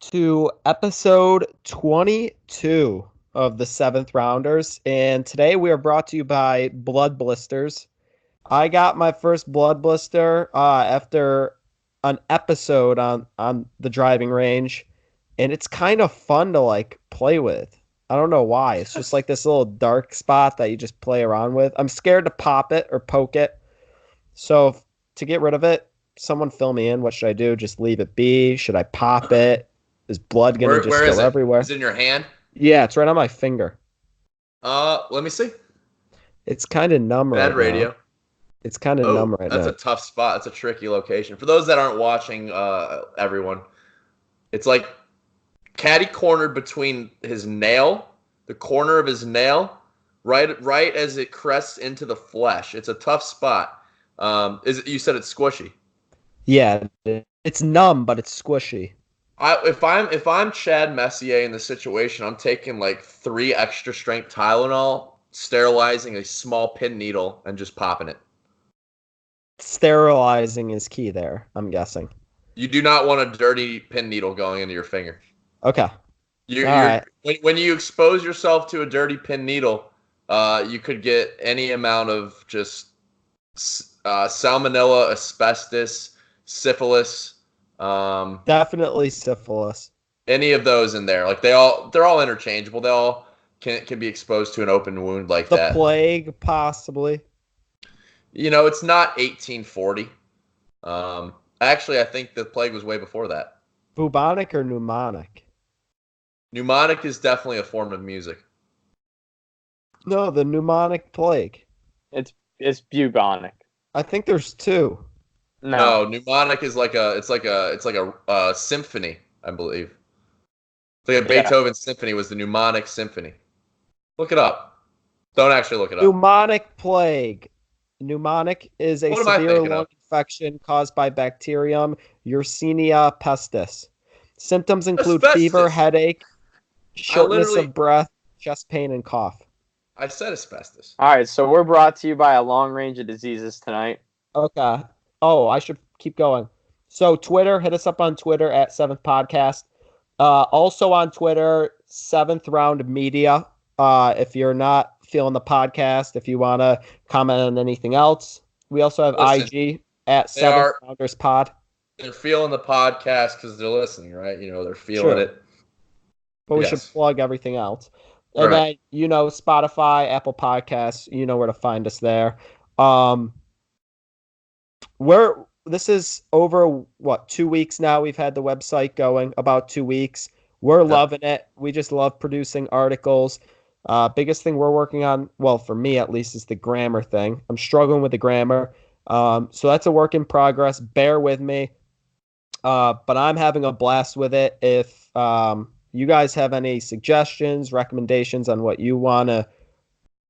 to episode 22 of the Seventh Rounders. And today we are brought to you by Blood Blisters. I got my first blood blister after an episode on the driving range, and it's kind of fun to play with. I don't know why. It's just like this little dark spot that you just play around with. I'm scared to pop it or poke it. So to get rid of it, someone fill me in. What should I do? Just leave it be? Should I pop it? Is blood gonna just Where go is it? everywhere? Is it in your hand? Yeah, it's right on my finger. Let me see. It's kind of numb Bad right radio. now. It's kind of numb right That's now. a tough spot. That's a tricky location. For those that aren't watching, everyone, it's like catty cornered between his nail, the corner of his nail, right as it crests into the flesh. It's a tough spot. You said it's squishy? Yeah, it's numb, but it's squishy. If I'm Chad Messier in the situation, I'm taking like 3 extra strength Tylenol, sterilizing a small pin needle, and just popping it. Sterilizing is key there, I'm guessing. You do not want a dirty pin needle going into your finger. Okay. Right. When you expose yourself to a dirty pin needle, you could get any amount of just salmonella, asbestos, syphilis. Definitely syphilis. Any of those in there, they're all interchangeable. They all can be exposed to an open wound like The that. plague, possibly. It's not 1840. Actually, I think the plague was way before that. Bubonic or pneumonic? Pneumonic is definitely a form of music. No, the pneumonic plague. It's bubonic. I think there's 2. No, pneumonic is like a symphony, I believe. It's like a Beethoven symphony was the pneumonic symphony. Look it up. Don't actually look it up. Pneumonic plague. Pneumonic is a severe lung of? infection caused by bacterium Yersinia pestis. Symptoms include Asbestos. fever, headache, shortness of breath, chest pain, and cough. I said asbestos. All right, so we're brought to you by a long range of diseases tonight. Okay. Oh, I should keep going. So Twitter, hit us up on Twitter at 7th Podcast. Also on Twitter, 7th Round Media. If you're not feeling the podcast, if you want to comment on anything else. We also have IG at 7th Rounders Pod. They're feeling the podcast because they're listening, right? They're feeling it. But we should plug everything else. And then, Spotify, Apple Podcasts, you know where to find us there. This is over, 2 weeks now? We've had the website going about 2 weeks. We're loving it. We just love producing articles. Biggest thing we're working on, well, for me at least, is the grammar thing. I'm struggling with the grammar. So that's a work in progress. Bear with me. But I'm having a blast with it. If you guys have any suggestions, recommendations on what you want to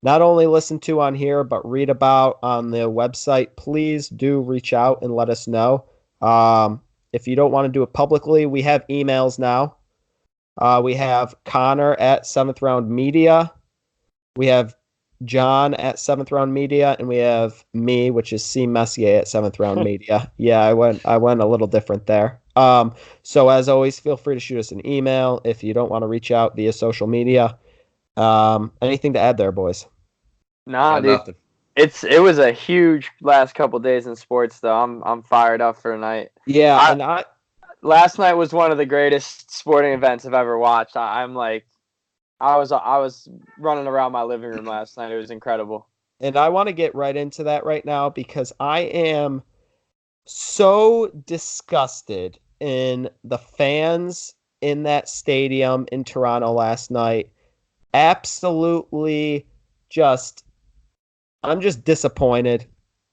not only listen to on here, but read about on the website, please do reach out and let us know. If you don't want to do it publicly, we have emails now. We have Connor at 7th Round Media. We have John at 7th Round Media, and we have me, which is C Messier at 7th Round Media. Yeah, I went a little different there. So as always, feel free to shoot us an email if you don't want to reach out via social media. Anything to add there, boys? Nah, dude. Nothing. It was a huge last couple days in sports, though. I'm fired up for tonight. Yeah, last night was one of the greatest sporting events I've ever watched. I was running around my living room last night. It was incredible. And I want to get right into that right now because I am so disgusted in the fans in that stadium in Toronto last night. Absolutely I'm just disappointed.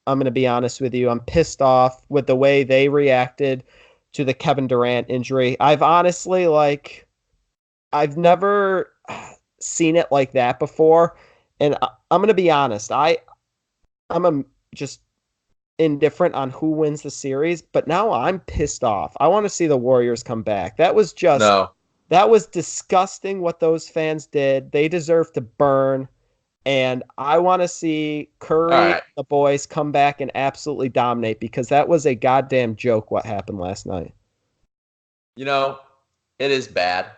I'm going to be honest with you. I'm pissed off with the way they reacted to the Kevin Durant injury. I've honestly, I've never seen it like that before. And I'm going to be honest. I'm just indifferent on who wins the series, but now I'm pissed off. I want to see the Warriors come back. That was disgusting what those fans did. They deserve to burn. And I want to see Curry and the boys come back and absolutely dominate because that was a goddamn joke what happened last night. It is bad.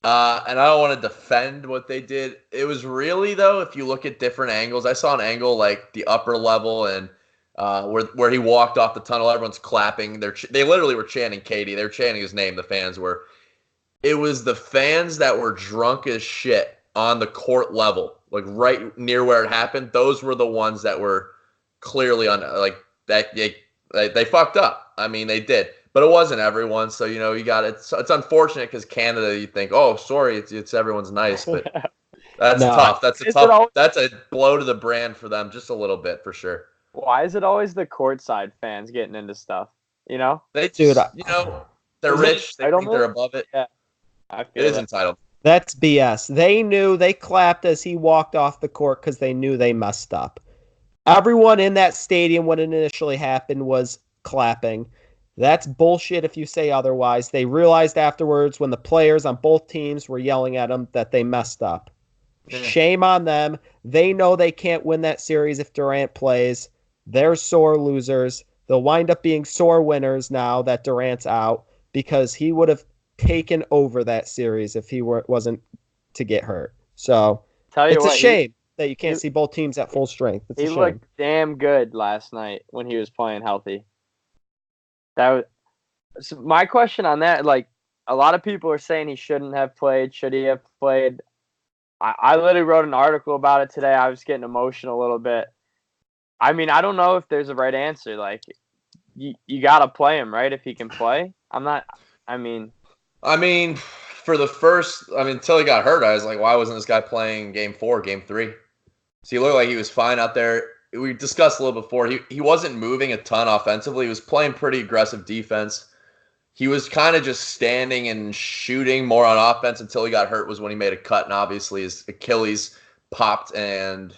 And I don't want to defend what they did. It was really, though, if you look at different angles, I saw an angle like the upper level and where he walked off the tunnel. Everyone's clapping. They literally were chanting Katie. They were chanting his name, the fans were. It was the fans that were drunk as shit on the court level, like right near where it happened. Those were the ones that were clearly on, like, that they fucked up. I mean, they did. But it wasn't everyone, so you got it. It's unfortunate because Canada, you think, oh, sorry, it's everyone's nice, but that's tough. That's a blow to the brand for them, just a little bit for sure. Why is it always the courtside fans getting into stuff? They just, they're rich. They think they're above it. Yeah, it is entitled. That's BS. They knew they clapped as he walked off the court because they knew they messed up. Everyone in that stadium when it initially happened was clapping. That's bullshit if you say otherwise. They realized afterwards when the players on both teams were yelling at them that they messed up. Yeah. Shame on them. They know they can't win that series if Durant plays. They're sore losers. They'll wind up being sore winners now that Durant's out because he would have taken over that series if he wasn't to get hurt. So it's a shame that you can't see both teams at full strength. He looked damn good last night when he was playing healthy. So my question on that, like, a lot of people are saying he shouldn't have played. Should he have played? I literally wrote an article about it today. I was getting emotional a little bit. I mean, I don't know if there's a right answer. Like, you got to play him, right, if he can play? I mean, for the first, until he got hurt, I was like, why wasn't this guy playing game 4, game 3? So he looked like he was fine out there. We discussed a little before. He wasn't moving a ton offensively. He was playing pretty aggressive defense. He was kind of just standing and shooting more on offense until he got hurt was when he made a cut, and obviously his Achilles popped, and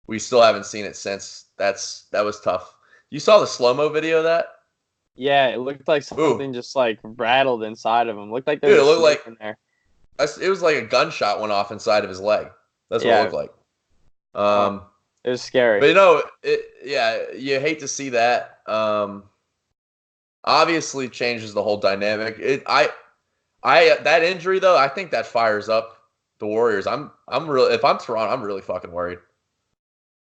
we still haven't seen it since. That was tough. You saw the slow-mo video of that? Yeah, it looked like something just like rattled inside of him. Looked like there was a snake in there. It was like a gunshot went off inside of his leg. That's what it looked like. It was scary. But you hate to see that. Obviously changes the whole dynamic. That injury though, I think that fires up the Warriors. If I'm Toronto, I'm really fucking worried.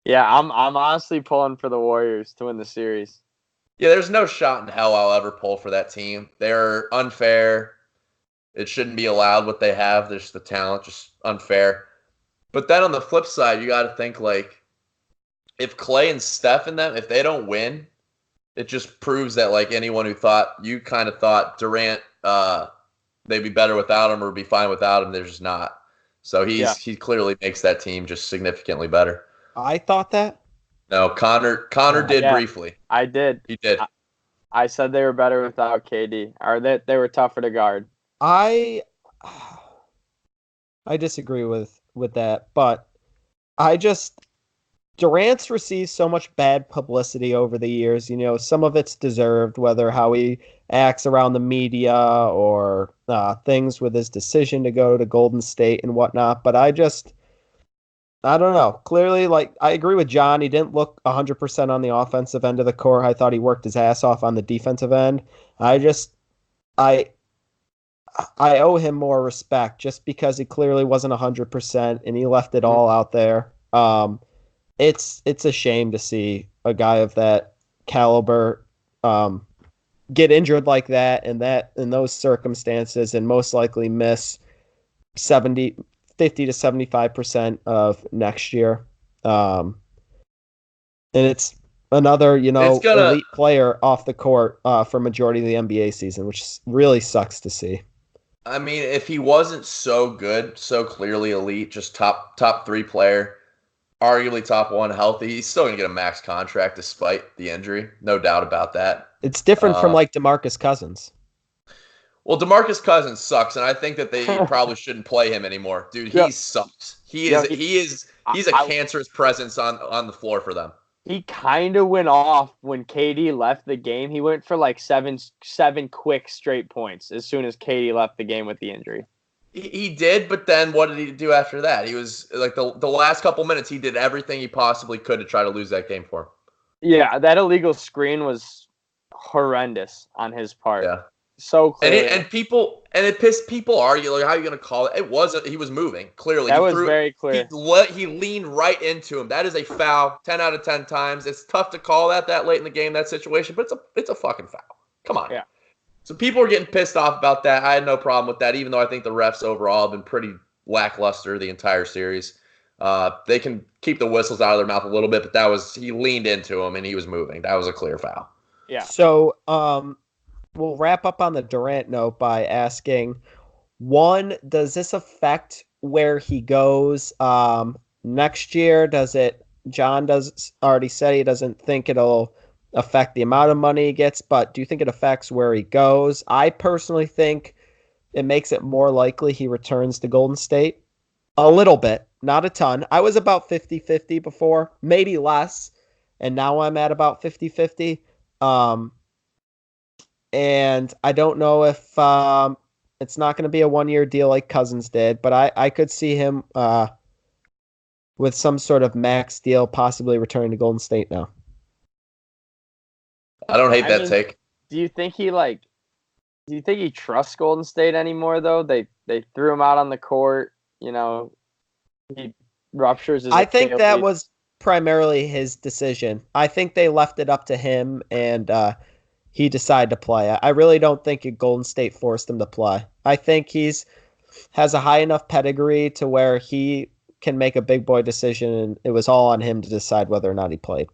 Yeah, I'm honestly pulling for the Warriors to win the series. Yeah, there's no shot in hell I'll ever pull for that team. They're unfair. It shouldn't be allowed what they have. There's the talent, just unfair. But then on the flip side, you got to think like, if Clay and Steph and them, if they don't win, it just proves that like anyone who kind of thought Durant, they'd be better without him or be fine without him, they're just not. So he clearly makes that team just significantly better. I thought that. No, Connor did briefly. I did. He did. I said they were better without KD, or that they were tougher to guard. I disagree with that, but Durant's received so much bad publicity over the years. Some of it's deserved, whether how he acts around the media or things with his decision to go to Golden State and whatnot. But I don't know. Clearly, like, I agree with John. He didn't look 100% on the offensive end of the court. I thought he worked his ass off on the defensive end. I owe him more respect just because he clearly wasn't 100% and he left it all out there. It's a shame to see a guy of that caliber get injured like that in those circumstances and most likely miss 50 to 75% of next year. And it's another, elite player off the court for majority of the NBA season, which really sucks to see. I mean, if he wasn't so good, so clearly elite, just top 3 player, arguably top 1 healthy, he's still going to get a max contract despite the injury. No doubt about that. It's different from like DeMarcus Cousins. Well, DeMarcus Cousins sucks, and I think that they probably shouldn't play him anymore. Dude, he sucks. He's a cancerous presence on the floor for them. He kind of went off when KD left the game. He went for like seven quick straight points as soon as KD left the game with the injury. He did, but then what did he do after that? He was like the last couple minutes, he did everything he possibly could to try to lose that game for him. Yeah, that illegal screen was horrendous on his part. Yeah. so clearly. And it pissed people argue like, how are you gonna call it? It wasn't. He was moving clearly. That was very clear. He leaned right into him. That is a foul. 10 out of 10 times. It's tough to call that late in the game, that situation, but it's a fucking foul. Come on. Yeah. So people are getting pissed off about that. I had no problem with that, even though I think the refs overall have been pretty lackluster the entire series. They can keep the whistles out of their mouth a little bit, but he leaned into him and he was moving. That was a clear foul. Yeah. So we'll wrap up on the Durant note by asking, one, does this affect where he goes next year? John already said he doesn't think it'll affect the amount of money he gets, but do you think it affects where he goes? I personally think it makes it more likely he returns to Golden State. A little bit, not a ton. I was about 50-50 before, maybe less, and now I'm at about 50-50. And I don't know if it's not going to be a one-year deal like Cousins did, but I could see him with some sort of max deal possibly returning to Golden State now. I don't hate that take. Do you think he trusts Golden State anymore though? They threw him out on the court, you know, he ruptures his Achilles. think that was primarily his decision. I think they left it up to him and he decided to play. I really don't think Golden State forced him to play. I think has a high enough pedigree to where he can make a big boy decision, and it was all on him to decide whether or not he played.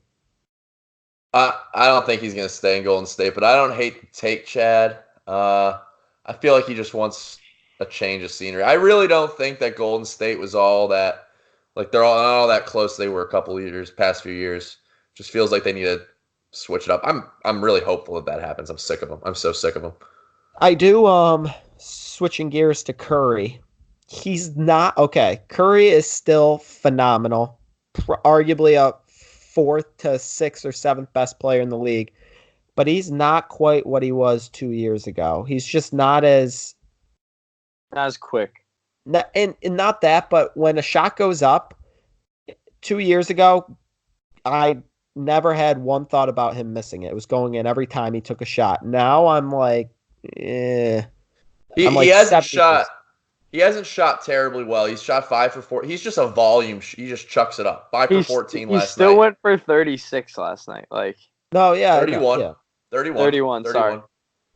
I don't think he's going to stay in Golden State, but I don't hate the take, Chad. I feel like he just wants a change of scenery. I really don't think that Golden State was all that, like they're all that close they were a couple of years, past few years. Just feels like they need to switch it up. I'm really hopeful that happens. I'm sick of them. I'm so sick of them. I do, switching gears to Curry. He's not, okay, Curry is still phenomenal. Arguably a 4th to 6th or 7th best player in the league, but he's not quite what he was 2 years ago. He's just not as quick. And not that, but when a shot goes up, 2 years ago, I never had one thought about him missing it. It was going in every time he took a shot. Now I'm like, He hasn't shot. He hasn't shot terribly well. He's shot 5 for 4. He's just a volume. He just chucks it up. 5 for 14 last night. He still went for 36 last night. Like no, yeah, 31. Yeah. 31. Sorry.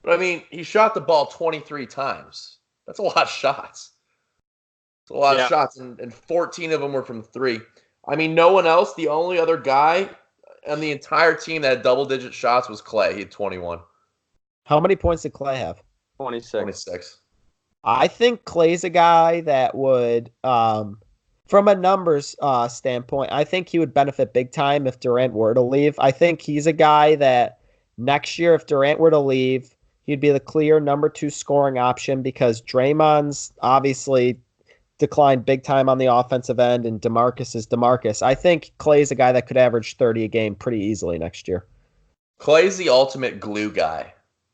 But I mean, he shot the ball 23 times. That's a lot of shots. It's a lot of shots, and 14 of them were from 3. I mean, no one else. The only other guy on the entire team that had double-digit shots was Clay. He had 21. How many points did Clay have? 26. I think Clay's a guy that would, from a numbers standpoint, I think he would benefit big time if Durant were to leave. I think he's a guy that next year, if Durant were to leave, he'd be the clear number 2 scoring option because Draymond's obviously declined big time on the offensive end, and DeMarcus is DeMarcus. I think Clay's a guy that could average 30 a game pretty easily next year. Clay's the ultimate glue guy.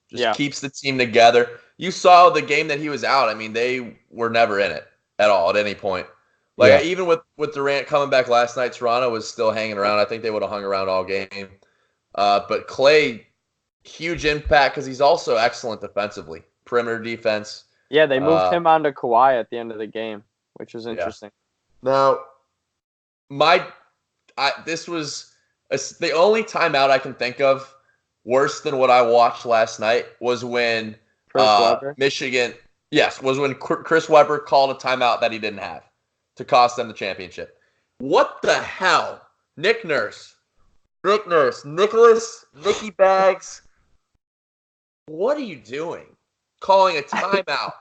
Just keeps the team together. You saw the game that he was out. I mean, they were never in it at all at any point. Like even with Durant coming back last night, Toronto was still hanging around. I think they would have hung around all game. But Clay, huge impact because he's also excellent defensively. Perimeter defense. Yeah, they moved him onto Kawhi at the end of the game, which was interesting. Yeah. Now, this was the only timeout I can think of worse than what I watched last night was when Michigan, was when Chris Webber called a timeout that he didn't have to cost them the championship. What the hell? Nick Nurse, Nicholas, Nicky Bags. What are you doing? Calling a timeout.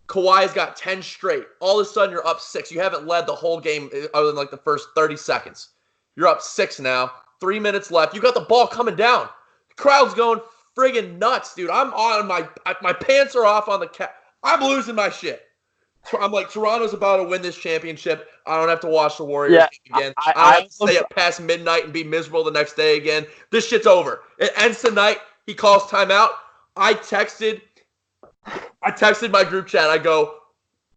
Kawhi's got 10 straight. All of a sudden, you're up 6. You haven't led the whole game other than like the first 30 seconds. You're up 6 now. 3 minutes left. You got the ball coming down. The crowd's going friggin' nuts, dude. I'm on my pants are off on the cat. I'm losing my shit. I'm like, Toronto's about to win this championship. I don't have to watch the Warriors again. I don't have to stay up past midnight and be miserable the next day again. This shit's over. It ends tonight. He calls timeout. I texted my group chat. I go,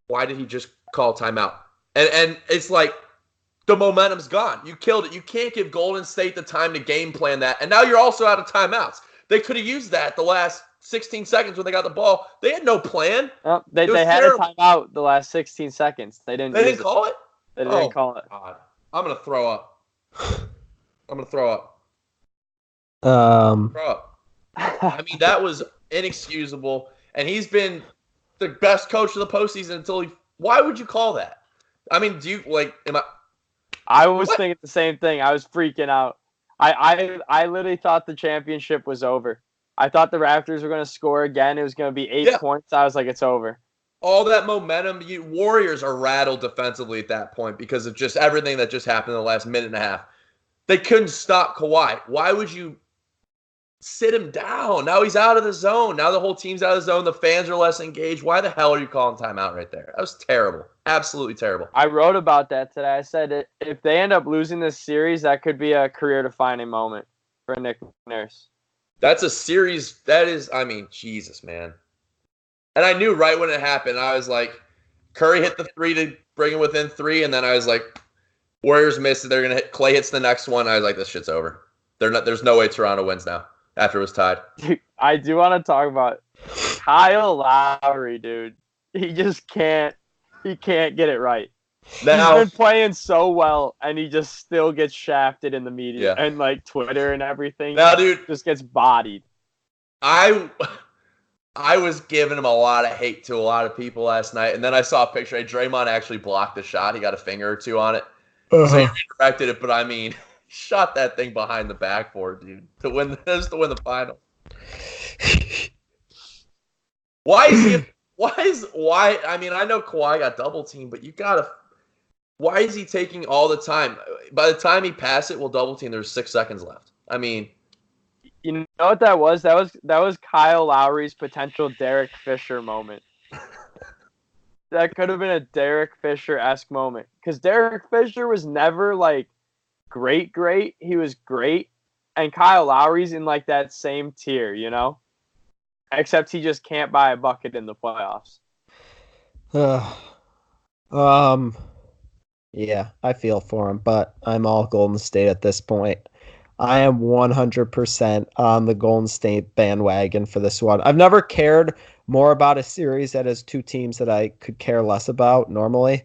why did he just call timeout? And it's like the momentum's gone. You killed it. You can't give Golden State the time to game plan that. And now you're also out of timeouts. They could have used that the last 16 seconds when they got the ball. They had no plan. They had terrible. a timeout the last 16 seconds. They didn't call it? They didn't call it. God. I'm going to throw up. Throw up. I mean, that was inexcusable. And he's been the best coach of the postseason until why would you call that? I mean, do you I was thinking the same thing. I was freaking out. I literally thought the championship was over. I thought the Raptors were going to score again. It was going to be 8 points. I was like, it's over. All that momentum. Warriors are rattled defensively at that point because of just everything that just happened in the last minute and a half. They couldn't stop Kawhi. Why would you sit him down? Now he's out of the zone. Now the whole team's out of the zone. The fans are less engaged. Why the hell are you calling timeout right there? That was terrible. Absolutely terrible. I wrote about that today. I said if they end up losing this series, that could be a career-defining moment for Nick Nurse. That's a series. That is, I mean, Jesus, man. And I knew right when it happened. I was like, Curry hit the 3 to bring it within 3, and then I was like, Warriors missed it. They're gonna hit. Clay hits the next one. I was like, this shit's over. There's no way Toronto wins now after it was tied. Dude, I do want to talk about Kyle Lowry, dude. He just can't. He can't get it right. Now, he's been playing so well, and he just still gets shafted in the media and like Twitter and everything. Now, dude, just gets bodied. I was giving him a lot of hate to a lot of people last night, and then I saw a picture. Draymond actually blocked the shot. He got a finger or two on it, so he redirected it. But I mean, shot that thing behind the backboard, dude, to win the final. Why is he? Why? I mean, I know Kawhi got double teamed, but you gotta. Why is he taking all the time? By the time he passed it, double team. There's 6 seconds left. I mean, you know what that was? That was Kyle Lowry's potential Derek Fisher moment. That could have been a Derek Fisher-esque moment because Derek Fisher was never like great. He was great, and Kyle Lowry's in like that same tier, you know. Except he just can't buy a bucket in the playoffs. Yeah, I feel for him, but I'm all Golden State at this point. I am 100% on the Golden State bandwagon for this one. I've never cared more about a series that has 2 teams that I could care less about normally.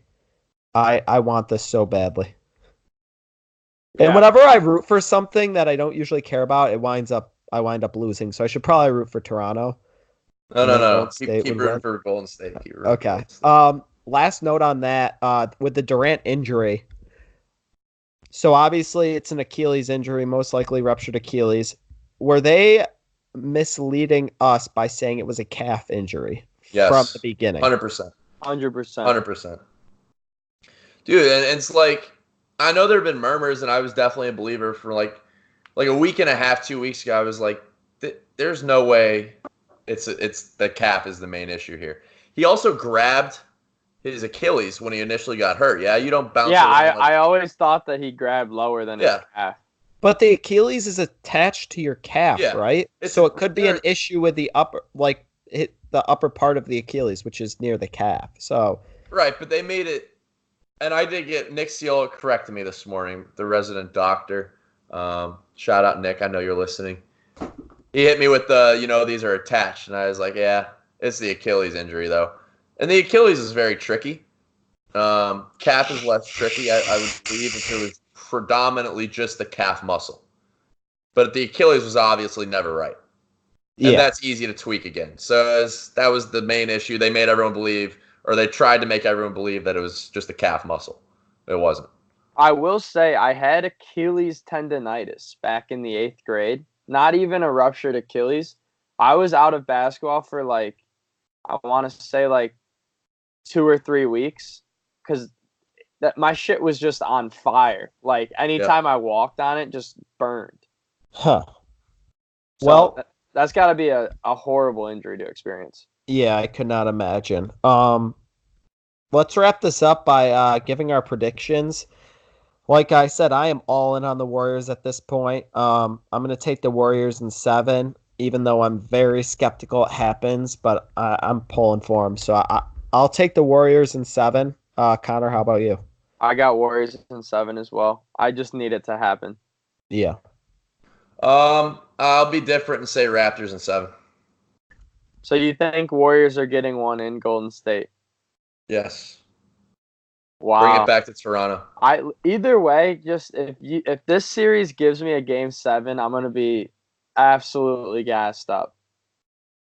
I want this so badly. Yeah. And whenever I root for something that I don't usually care about, I wind up losing. So I should probably root for Toronto. No. Keep rooting for Golden State. Okay. Last note on that, with the Durant injury. So obviously it's an Achilles injury, most likely ruptured Achilles. Were they misleading us by saying it was a calf injury from the beginning? 100%. 100%. Dude, and it's like, I know there have been murmurs, and I was definitely a believer for like a week and a half, 2 weeks ago. I was like, there's no way it's the calf is the main issue here. He also grabbed his Achilles when he initially got hurt. Yeah, you don't bounce. Yeah, I always thought that he grabbed lower than his calf. But the Achilles is attached to your calf, right? So it could be an issue with the upper, the upper part of the Achilles, which is near the calf. So right, but they made it, and I did get Nick Seal corrected me this morning, the resident doctor. Shout out Nick, I know you're listening. He hit me with these are attached, and I was like, yeah, it's the Achilles injury though. And the Achilles is very tricky. Calf is less tricky. I would believe if it was predominantly just the calf muscle. But the Achilles was obviously never right. And that's easy to tweak again. So that was the main issue. They made everyone believe, or they tried to make everyone believe that it was just the calf muscle. It wasn't. I will say I had Achilles tendonitis back in the 8th grade. Not even a ruptured Achilles. I was out of basketball for I want to say 2 or 3 weeks because my shit was just on fire. Like anytime I walked on it, just burned. Huh. So well, that's got to be a horrible injury to experience. Yeah, I could not imagine. Let's wrap this up by giving our predictions. Like I said, I am all in on the Warriors at this point. I'm going to take the Warriors in 7, even though I'm very skeptical it happens, but I'm pulling for them. So I'll take the Warriors in 7. Connor, how about you? I got Warriors in 7 as well. I just need it to happen. Yeah. I'll be different and say Raptors in 7. So you think Warriors are getting one in Golden State? Yes. Wow. Bring it back to Toronto. Either way, just if this series gives me a game 7, I'm gonna be absolutely gassed up.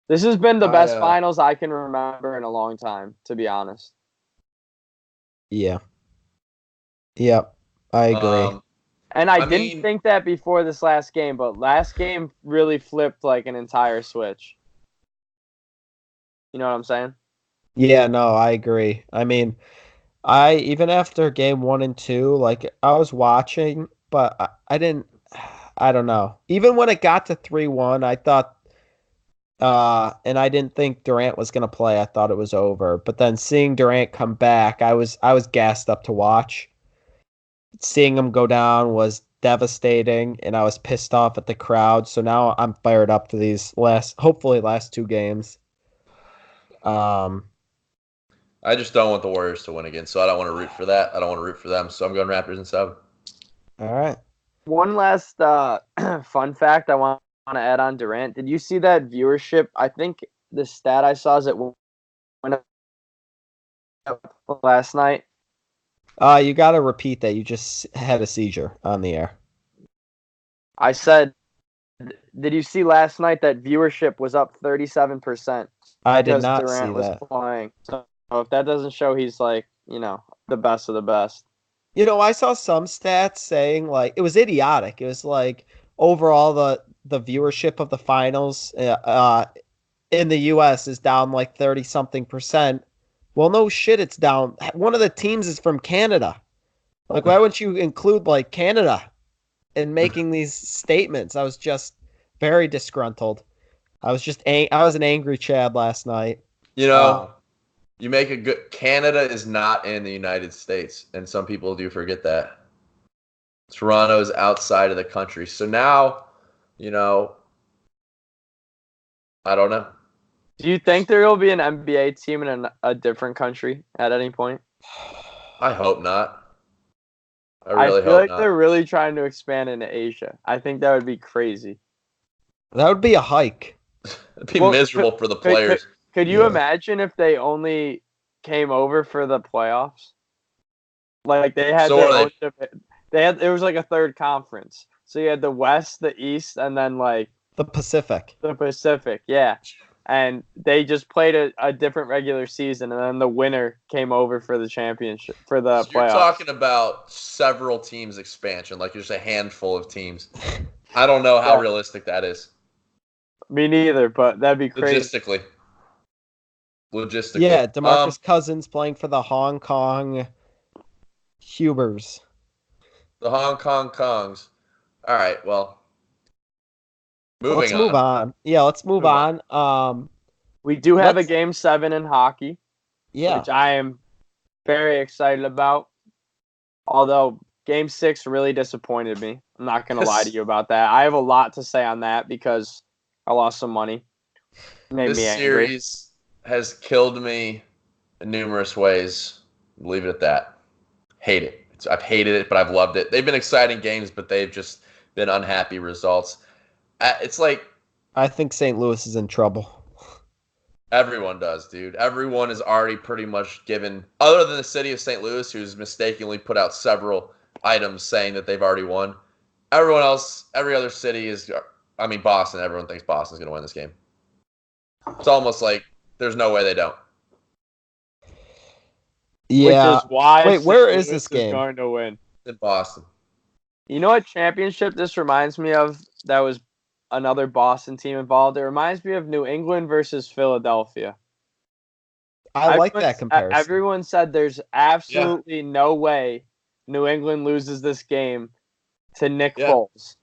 This has been the best finals I can remember in a long time, to be honest. Yeah. Yep. I agree. And I didn't think that before this last game, but last game really flipped like an entire switch. You know what I'm saying? Yeah, no, I agree. I mean, even after game 1 and 2, like I was watching, but I didn't. I don't know. Even when it got to 3-1, I thought, and I didn't think Durant was gonna play. I thought it was over. But then seeing Durant come back, I was gassed up to watch. Seeing him go down was devastating, and I was pissed off at the crowd. So now I'm fired up for these hopefully last 2 games. I just don't want the Warriors to win again, so I don't want to root for that. I don't want to root for them, so I'm going Raptors in 7. All right. One last fun fact I want to add on Durant. Did you see that viewership? I think the stat I saw is it went up last night. You got to repeat that. You just had a seizure on the air. I said, did you see last night that viewership was up 37%? I did not Durant see was that. playing. So if that doesn't show he's like, the best of the best. I saw some stats saying like it was idiotic. It was like overall the viewership of the finals in the US is down like 30-something%. Well, no shit, it's down. One of the teams is from Canada. Like, why wouldn't you include like Canada in making these statements? I was just very disgruntled. I was an angry Chad last night. You make a good. Canada is not in the United States, and some people do forget that. Toronto is outside of the country, so now, I don't know. Do you think there will be an NBA team in a different country at any point? I hope not. I feel like they're really trying to expand into Asia. I think that would be crazy. That would be a hike. It'd be miserable for the players. Could you imagine if they only came over for the playoffs? Like they had it was like a third conference. So you had the West, the East, and then like the Pacific. The Pacific, yeah. And they just played a different regular season, and then the winner came over for the championship, for the playoffs. You're talking about several teams expansion, like just a handful of teams. I don't know how realistic that is. Me neither, but that'd be crazy. Logistically. Yeah, DeMarcus Cousins playing for the Hong Kong Hubers. The Hong Kong Kongs. All right, well. Let's move on. Yeah, let's move on. We do have a Game 7 in hockey. Yeah. Which I am very excited about. Although Game 6 really disappointed me. I'm not going to lie to you about that. I have a lot to say on that because I lost some money. This series has killed me in numerous ways. Leave it at that. Hate it. I've hated it, but I've loved it. They've been exciting games, but they've just been unhappy results. It's like I think St. Louis is in trouble. Everyone does, dude. Everyone is already pretty much given, other than the city of St. Louis, who's mistakenly put out several items saying that they've already won. Everyone else, every other city Boston, everyone thinks Boston's going to win this game. It's almost like there's no way they don't. Yeah. Which is why Wait, where is this game? Going to win. In Boston. You know what championship this reminds me of? That was another Boston team involved. It reminds me of New England versus Philadelphia. I like that comparison. Everyone said there's absolutely no way New England loses this game to Nick Foles.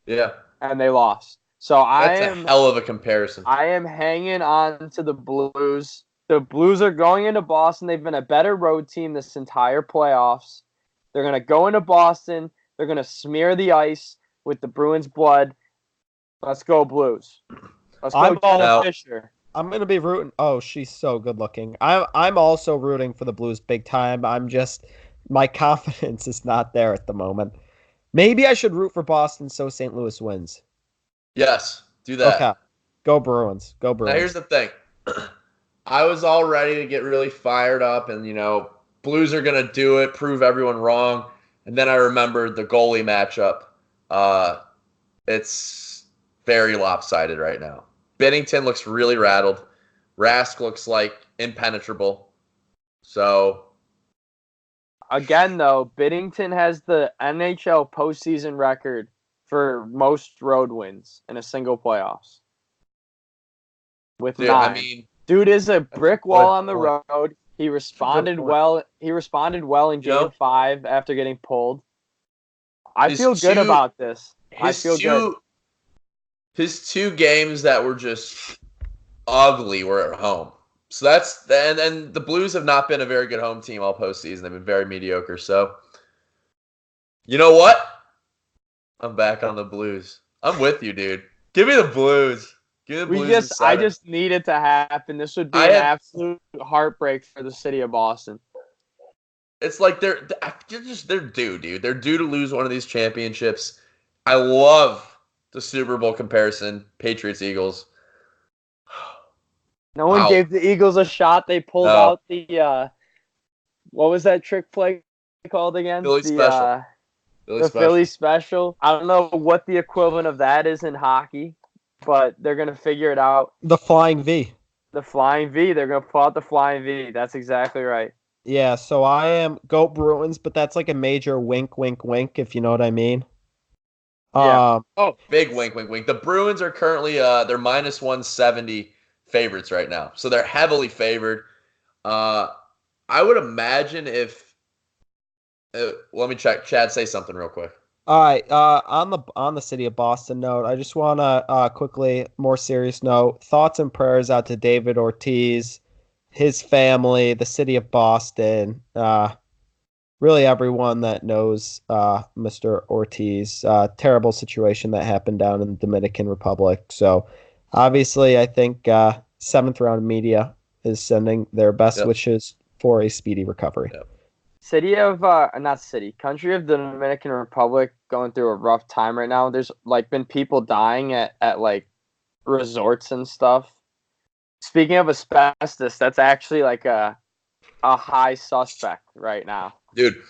Yeah. And they lost. So That's a hell of a comparison. I am hanging on to the Blues. The Blues are going into Boston. They've been a better road team this entire playoffs. They're going to go into Boston. They're going to smear the ice with the Bruins' blood. Let's go Blues. Let's go Jenna Fisher. I'm going to be rooting. Oh, she's so good looking. I'm also rooting for the Blues big time. My confidence is not there at the moment. Maybe I should root for Boston so St. Louis wins. Yes, do that. Okay. Go Bruins. Go Bruins. Now here's the thing. I was all ready to get really fired up and, Blues are going to do it, prove everyone wrong. And then I remembered the goalie matchup. It's very lopsided right now. Binnington looks really rattled. Rask looks like impenetrable. So, Again, though, Biddington has the NHL postseason record for most road wins in a single playoffs. With dude, 9. Dude is a brick wall on the road. He responded point. well. He responded well in Game 5 after getting pulled. I His feel good about this. I feel good. His 2 games that were just ugly were at home. So and the Blues have not been a very good home team all postseason. They've been very mediocre. So, you know what? I'm back on the Blues. I'm with you, dude. Give me the Blues. Give me the Blues. I just need it to happen. This would be an absolute heartbreak for the city of Boston. It's like they're due, dude. They're due to lose one of these championships. I love the Super Bowl comparison, Patriots-Eagles. No one gave the Eagles a shot. They pulled out the what was that trick play called again? Philly special. Philly special. I don't know what the equivalent of that is in hockey, but they're gonna figure it out. The Flying V. The Flying V. They're gonna pull out the Flying V. That's exactly right. Yeah, so I am Go Bruins, but that's like a major wink, wink, wink, if you know what I mean. Yeah. Big wink, wink, wink. The Bruins are currently they're minus 170 favorites right now, so they're heavily favored. I would imagine if let me check. Chad, say something real quick. All right. On the city of Boston note, I just want to quickly, more serious note, thoughts and prayers out to David Ortiz, his family, the city of Boston, really everyone that knows Mr. Ortiz. Terrible situation that happened down in the Dominican Republic. So, obviously, I think seventh round media is sending their best wishes for a speedy recovery. Yep. Country of the Dominican Republic going through a rough time right now. There's been people dying at resorts and stuff. Speaking of asbestos, that's actually a high suspect right now. Dude,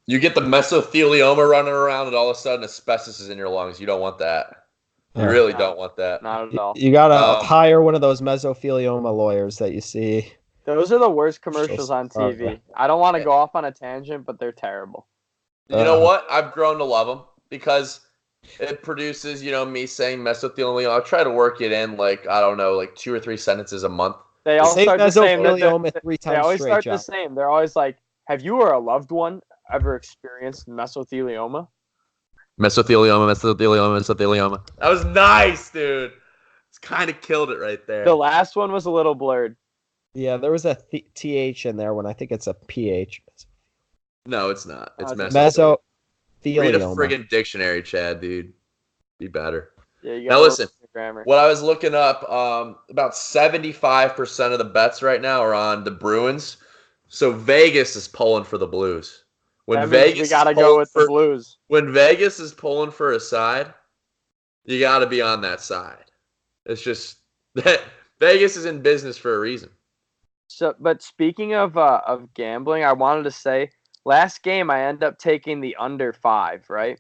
you get the mesothelioma running around and all of a sudden asbestos is in your lungs. You don't want that. You really don't want that. Not at all. You gotta hire one of those mesothelioma lawyers that you see. Those are the worst commercials on TV. I don't want to go off on a tangent, but they're terrible. You know what? I've grown to love them because it produces, me saying mesothelioma. I'll try to work it in 2 or 3 sentences a month. They all start the same. They always start the same. They're always like, have you or a loved one ever experienced mesothelioma? Mesothelioma. That was nice, dude. It's kind of killed it right there. The last one was a little blurred. Yeah, there was a TH in there when I think it's a PH. No, it's not. It's mesothelioma. Read a friggin' dictionary, Chad, dude. Be better. Yeah, now listen, what I was looking up, about 75% of the bets right now are on the Bruins. So Vegas is pulling for the Blues. We gotta go with the Blues. When Vegas is pulling for a side, you gotta be on that side. It's just that Vegas is in business for a reason. So, but speaking of gambling, I wanted to say last game I ended up taking the under 5, right?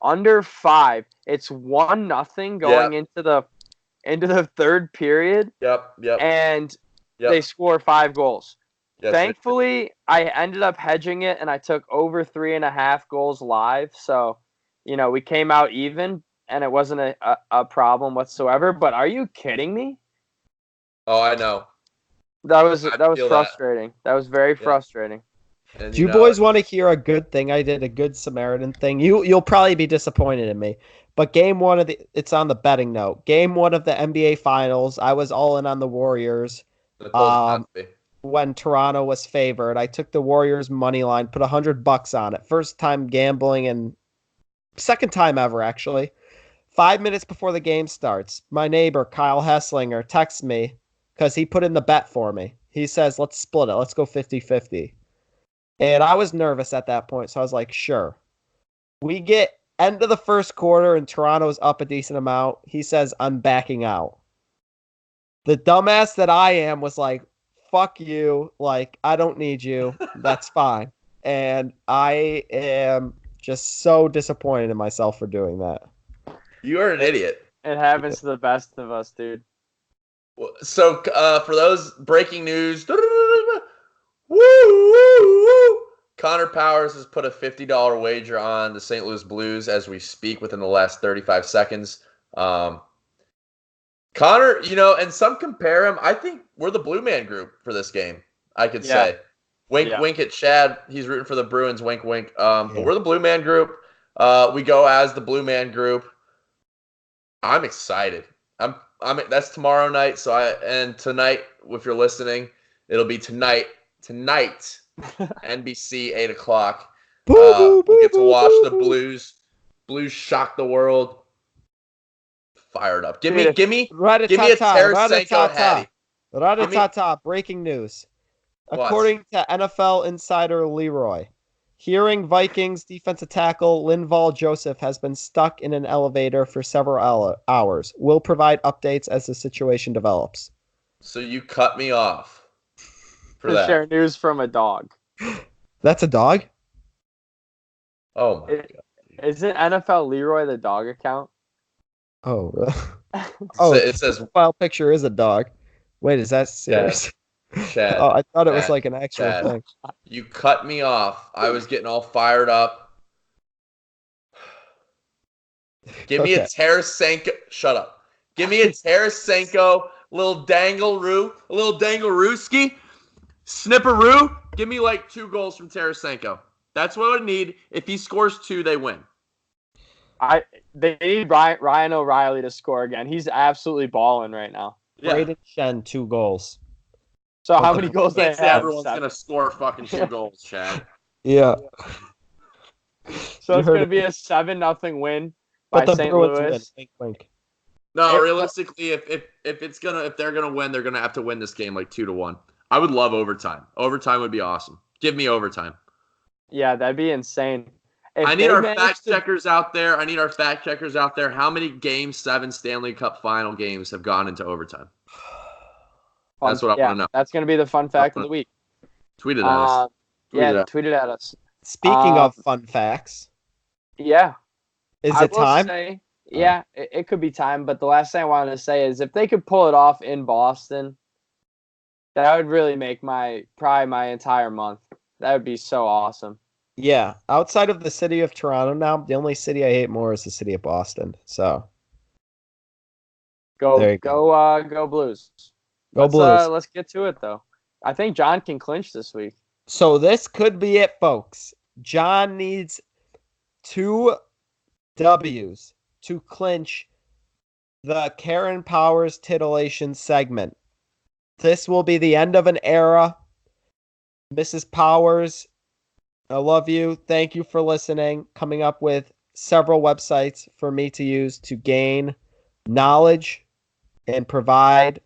Under 5. It's 1-0 going into the third period. Yep. And they score 5 goals. Yes, thankfully, I ended up hedging it, and I took over 3.5 goals live. So, we came out even, and it wasn't a problem whatsoever. But are you kidding me? Oh, I know. That was frustrating. That was very frustrating. And, do you boys want to hear a good thing I did, a good Samaritan thing? You'll probably be disappointed in me. But game 1 it's on the betting note. Game 1 of the NBA Finals, I was all in on the Warriors. When Toronto was favored, I took the Warriors money line, put $100 on it. First time gambling and second time ever, actually. 5 minutes before the game starts, my neighbor, Kyle Hesslinger, texts me because he put in the bet for me. He says, let's split it. Let's go 50-50. And I was nervous at that point, so I was like, sure. We get end of the first quarter, and Toronto's up a decent amount. He says, I'm backing out. The dumbass that I am was like, fuck you. Like, I don't need you. That's fine. And I am just so disappointed in myself for doing that. You are an idiot. It happens to the best of us, dude. So, for those breaking news, woo, woo, woo, Connor Powers has put a $50 wager on the St. Louis Blues as we speak within the last 35 seconds. Connor, and some compare him. I think we're the Blue Man Group for this game, I could say. Wink, wink at Chad. He's rooting for the Bruins. Wink, wink. But we're the Blue Man Group. We go as the Blue Man Group. I'm excited. That's tomorrow night. And tonight, if you're listening, it'll be tonight, NBC 8:00. We'll get to watch the Blues shock the world. Fired up. Give me a Tarasenko Hattie. Rat-a-ta-ta. Breaking news. According to NFL insider Leroy, hearing Vikings defensive tackle Linval Joseph has been stuck in an elevator for several hours. We'll provide updates as the situation develops. So you cut me off for that. Share news from a dog. That's a dog? Oh my God. Isn't NFL Leroy the dog account? Oh, It says profile picture is a dog. Wait, is that serious? Chad. Oh, I thought it was like an actual thing. You cut me off. I was getting all fired up. Give me a Tarasenko. Shut up. Give me a Tarasenko, little dangle-rooski, snipperoo. Give me like 2 goals from Tarasenko. That's what I need. If he scores 2, they win. They need Ryan O'Reilly to score again. He's absolutely balling right now. Yeah. Braden Shen, 2 goals. So how many goals they have? Everyone's going to score fucking 2 goals, Chad. Yeah. So it's going to be a 7-0 win by St. Louis. Wink, wink. No, realistically, if they're gonna win, they're gonna have to win this game like 2-1. I would love overtime. Overtime would be awesome. Give me overtime. Yeah, that'd be insane. I need our fact checkers out there. How many Game 7 Stanley Cup final games have gone into overtime? That's what I want to know. That's going to be the fun fact of the week. Tweet it at us. Tweet it at us. Speaking of fun facts. Yeah. Is it time? It could be time. But the last thing I wanted to say is if they could pull it off in Boston, that would really make probably my entire month. That would be so awesome. Yeah. Outside of the city of Toronto now, the only city I hate more is the city of Boston. So go Blues. Go Blues. Let's get to it though. I think John can clinch this week. So this could be it, folks. John needs 2 W's to clinch the Karen Powers titillation segment. This will be the end of an era. Mrs. Powers, I love you. Thank you for listening. Coming up with several websites for me to use to gain knowledge and provide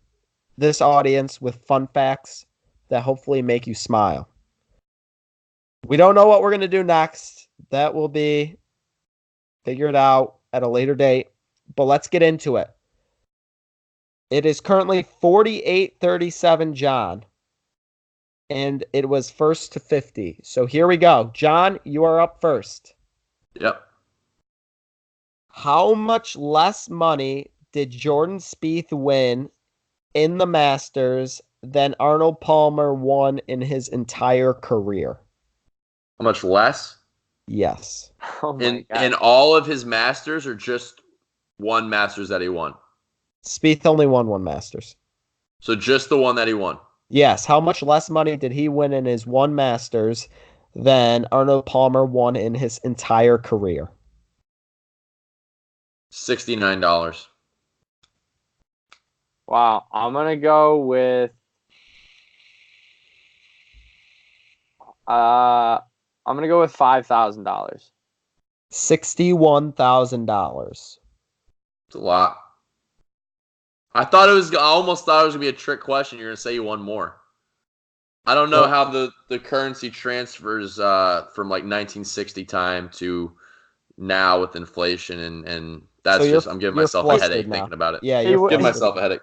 this audience with fun facts that hopefully make you smile. We don't know what we're going to do next. That will be figured out at a later date, but let's get into it. It is currently 48-37 John, and it was first to 50. So here we go. John, you are up first. Yep. How much less money did Jordan Spieth win in the Masters than Arnold Palmer won in his entire career? How much less? Yes. Oh my God. In all of his Masters or just one Masters that he won? Spieth only won 1 Masters. So just the one that he won? Yes. How much less money did he win in his 1 Masters than Arnold Palmer won in his entire career? $69. Wow. I'm going to go with $5,000. $61,000. It's a lot. I almost thought it was going to be a trick question. You're going to say you won more. I don't know how the currency transfers from like 1960 time to now with inflation and that's I'm giving myself a headache thinking about it. Yeah, you're giving myself a headache.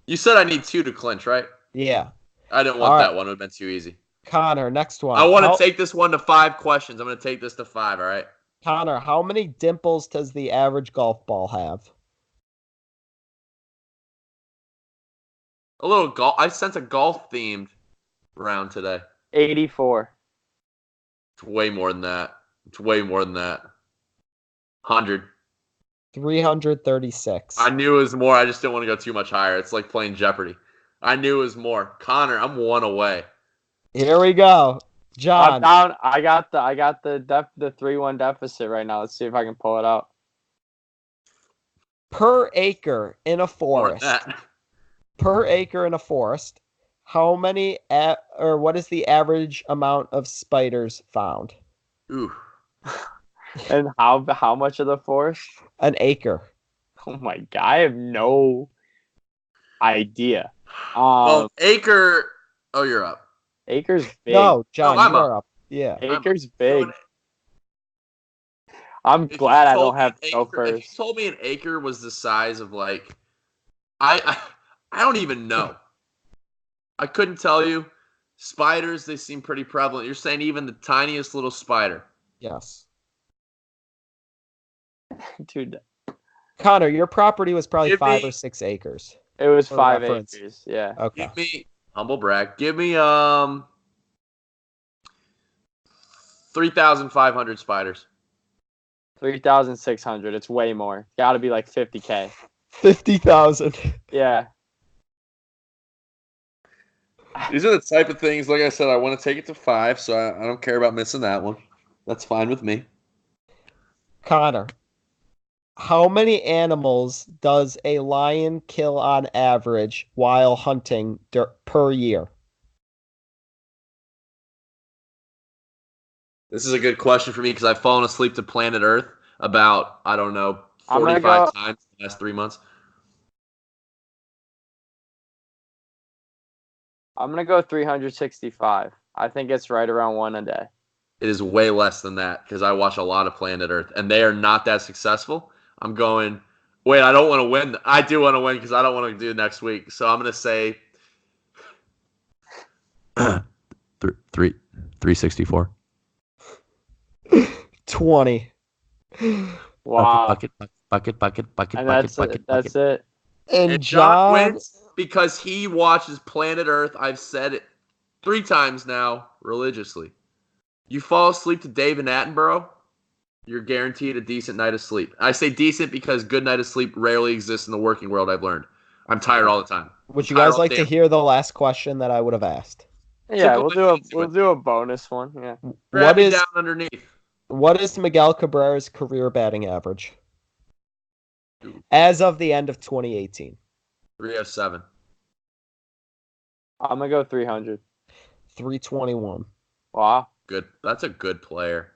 You said I need 2 to clinch, right? Yeah. I didn't All want right. that one. It would have been too easy. Connor, next one. I want to take this one to 5 questions. I'm going to take this to 5, all right? Connor, how many dimples does the average golf ball have? A little golf. I sense a golf-themed round today. 84. It's way more than that. 100. 336. I knew it was more. I just didn't want to go too much higher. It's like playing Jeopardy. I knew it was more. Connor, I'm 1 away. Here we go. I'm John, down. I got the 3-1 deficit right now. Let's see if I can pull it out. per acre in a More forest, than that. per acre in a forest, how many or what is the average amount of spiders found? Ooh. And how much of the forest? An acre. Oh my god, I have no idea. Well, acre. Oh, you're up. Acre's big. No, John, I'm you are up. Yeah. Acre's So big. an- I'm if glad you I told don't me have an to go acre- If you first. told me an acre was the size of like, I don't even know. I couldn't tell you. Spiders, they seem pretty prevalent. You're saying even the tiniest little spider. Yes. Dude, Connor, your property was probably Give 5 me- or 6 acres. it was For 5 reference. acres. Yeah. Okay. Give me humble brag. Give me 3,500 spiders. 3,600. It's way more. Got to be like 50K. 50,000. Yeah. These are the type of things, like I said, I want to take it to 5, so I don't care about missing that one. That's fine with me. Connor, how many animals does a lion kill on average while hunting per year? This is a good question for me because I've fallen asleep to planet Earth about, I don't know, I'm gonna 45 go- times in the last 3 months. I'm going to go 365. I think it's right around 1 a day. It is way less than that because I watch a lot of Planet Earth, and they are not that successful. I'm going, wait, I don't want to win. I do want to win because I don't want to do it next week. So I'm going to say 364. 20. Wow. Bucket. And that's it. And And John John, wins because he watches Planet Earth. I've said it 3 times now religiously. You fall asleep to David Attenborough, you're guaranteed a decent night of sleep. I say decent because good night of sleep rarely exists in the working world, I've learned. I'm tired all the time. would you Tired guys all like day. to hear the last question that I would have asked? Yeah, Simple we'll do a bonus one. Yeah. Grab What me is down underneath. Miguel Cabrera's career batting average as of the end of 2018? 307. I'm going to go 300. 321. Wow. Good. That's a good player.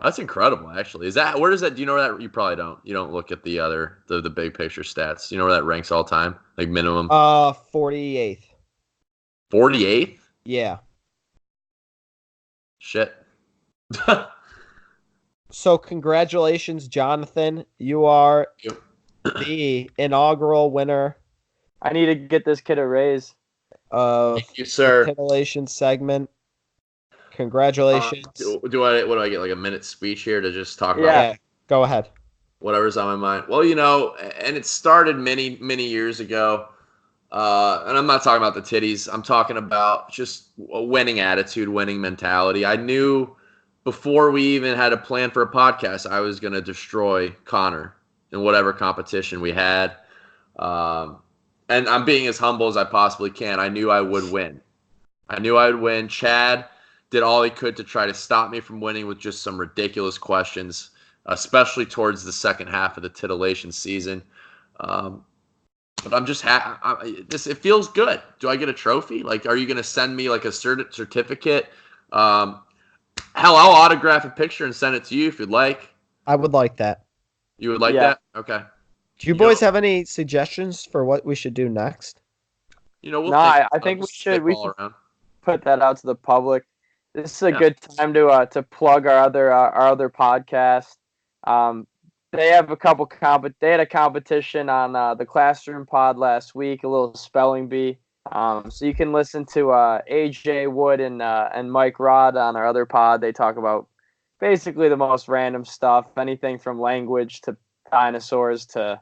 That's incredible, actually. Is that where does that? Do you know where that? You probably don't. You don't look at the big picture stats. You know where that ranks all time, like minimum 48th. 48th. Yeah. Shit. So congratulations, Jonathan. You are Yep. the inaugural winner I need to get this kid a raise. of Thank you, the sir. titillation segment. Congratulations. What do I get? Like a minute speech here to just talk about Yeah. Go ahead. whatever's on my mind. Well, and it started many, many years ago. And I'm not talking about the titties. I'm talking about just a winning attitude, winning mentality. I knew before we even had a plan for a podcast, I was going to destroy Connor in whatever competition we had. And I'm being as humble as I possibly can. I knew I would win. Chad did all he could to try to stop me from winning with just some ridiculous questions, especially towards the second half of the titillation season. But I'm just it feels good. Do I get a trophy? Like, are you going to send me like a certificate? Hell, I'll autograph a picture and send it to you if you'd like. I would like that. You would like Yeah. that? Okay. Do you boys have any suggestions for what we should do next? We'll No, I think think we'll we should spitball around. put that out to the public. This is a Yeah. good time to plug our other podcast. they have a couple they had a competition on the Classroom Pod last week, a little spelling bee. So you can listen to AJ Wood and Mike Rod on our other pod. They talk about basically the most random stuff, anything from language to dinosaurs to